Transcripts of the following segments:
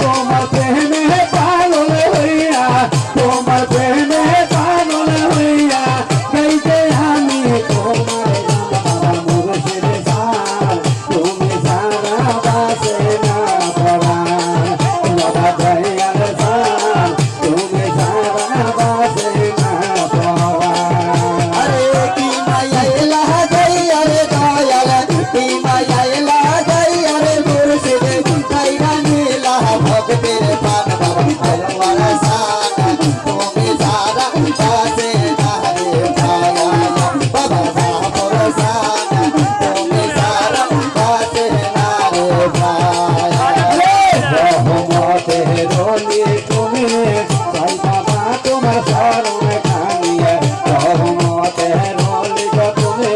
তোমার প্রেমে পাগল হইয়া তোমার প্রেমে পাগল হইয়া গাইতে আমি তোমার বাবা মুর্শিদ সার তুমি সারা বাসে না পড়া বাবা দয়াল সার তুমি সারা বাসে না পড়া আরে কি মায়া এলা দয়াল দয়াল কি মায়া এলা দয়াল মুর্শিদ কাইরা নীলা ভক্তের পান বাবা আলওয়ালা সানা তুমি সারা বাসে না রে ভায়া বাবা বাবর সানা তুমি সারা বাসে না রে ভায়া রহমতে রলি তুমি সাই বাবা তোমার শরণ খানিয়ে রহমতে রলি তুমি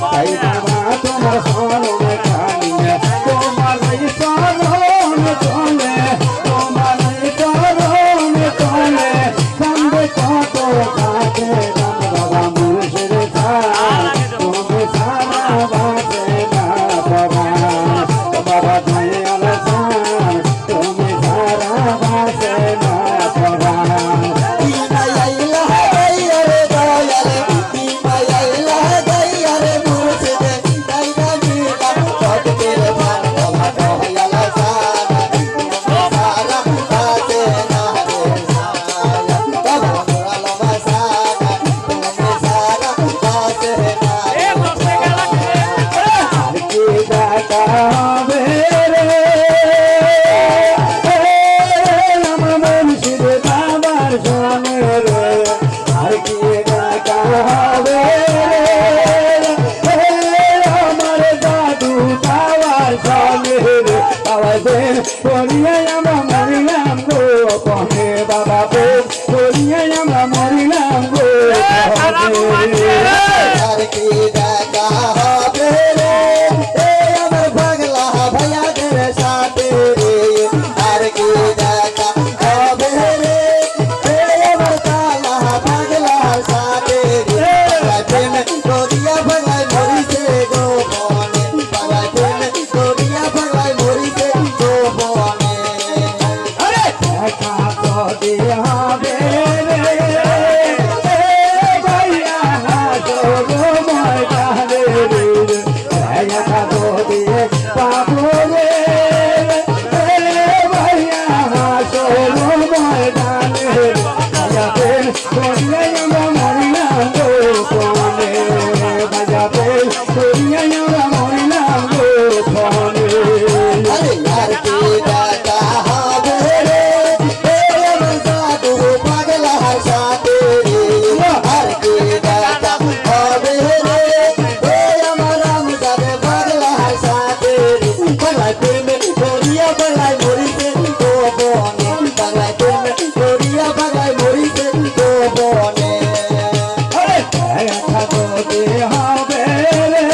সাই বাবা তোমার শরণ খানিয়ে তোমার শরণ চলে তোমার শরণ চলে কান্দে কত কাঁদে রাম বাবা মুর্শিদ সার তুমি সারা বাসে না বাবা বাবা দয়াল সার তুমি সারা বাসে না বাবা কি মায়া এলা দয়াল দয়াল কি মায়া এলা দয়াল মুর্শিদ কাইরা নীলা ভক্তের পান বাবা দয়াল সানা তুমি সারা বাসে না রে ভায়া বাবা আলওয়ালা সানা তুমি সারা বাসে না রে আর কি দেখা হবে রে আমার মুর্শিদ বাবার সনে রে আর কি দেখা হবে রে আমার দাদু বাবার সনে রে বাবা দেন করিয়া আমরা মরিলাম গো কনে বাবা দেন করিয়া আমরা মরিলাম গো কনে আর কি দেখা হবে রে আমার পাগলা ভাইয়াদের সাথে রে আর কি দেখা হবে রে আমার কালা পাগলার সাথে রে প্রেম করিয়া পাগলাই মরিছে গো বনে পাগলা প্রেম করিয়া পাগলাই মরিছে গো বনে দেখা যদি হবে রে ভাইয়া হাসো ময়দানে রে দেখা যদি পাবো রে ভাইয়া হাসো ময়দানে ভাইয়াতে করিয়া আমরা মরিলাম গো কনে ভাইয়াতে করিয়া আমরা মরিলাম গো কনে আরে আর কি দেখা হবে রে আমার দাদু পাগলার সাথে রে আর কি দেখা হবে রে আমার রামদাদ পাগলার সাথে রে পাগলাই প্রেমে করিয়া পাগলাই মরিছে গো বনে পাগলাই প্রেমে করিয়া পাগলাই মরিছে গো বনে দেখা যদি হবে রে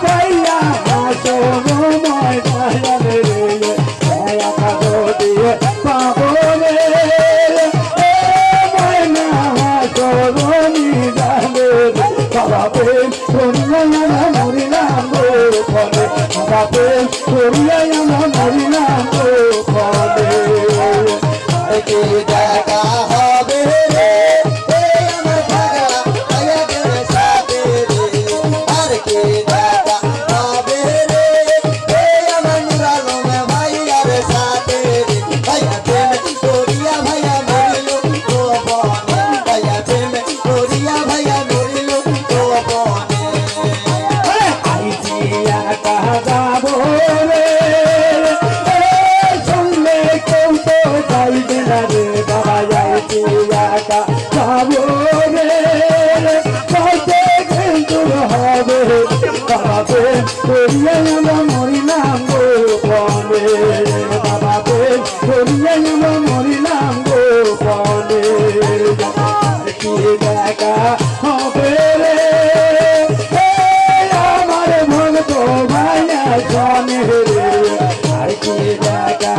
ভাইয়া হাসো ময়দানে রে দেখা যদি পাবো রে ময়না হাসো নিদানে রে বাবা প্রেম করিয়া আমরা মরিলাম গো কনে বাবা প্রেম করিয়া আমরা মরিলাম গো কনে আর কি দেখা হবে রে আমার পাগলা ভাইয়াদের সাথে রে আর কি দেখা হবে রে আমার নুরালম ভাইয়ার সাথে রে ভাইয়া প্রেম করিয়া ভাইয়া মরিল গো বনে ভাইয়া প্রেম করিয়া ভাইয়া মরিল গো বনে আইজিয়া কাদাবো রে শুনলে কেউ তো যাইবে না রে বাবা আইজিয়া কাদাবো রে কইতে কিন্তু হবে বাবাতে করিয়া আমরা মরিলাম গো কনে বাবাতে করিয়া আমরা মরিলাম গো কনে কি দেখা হবে রে আমার ভক্ত ভাইয়া জনে রে আর কি দেখা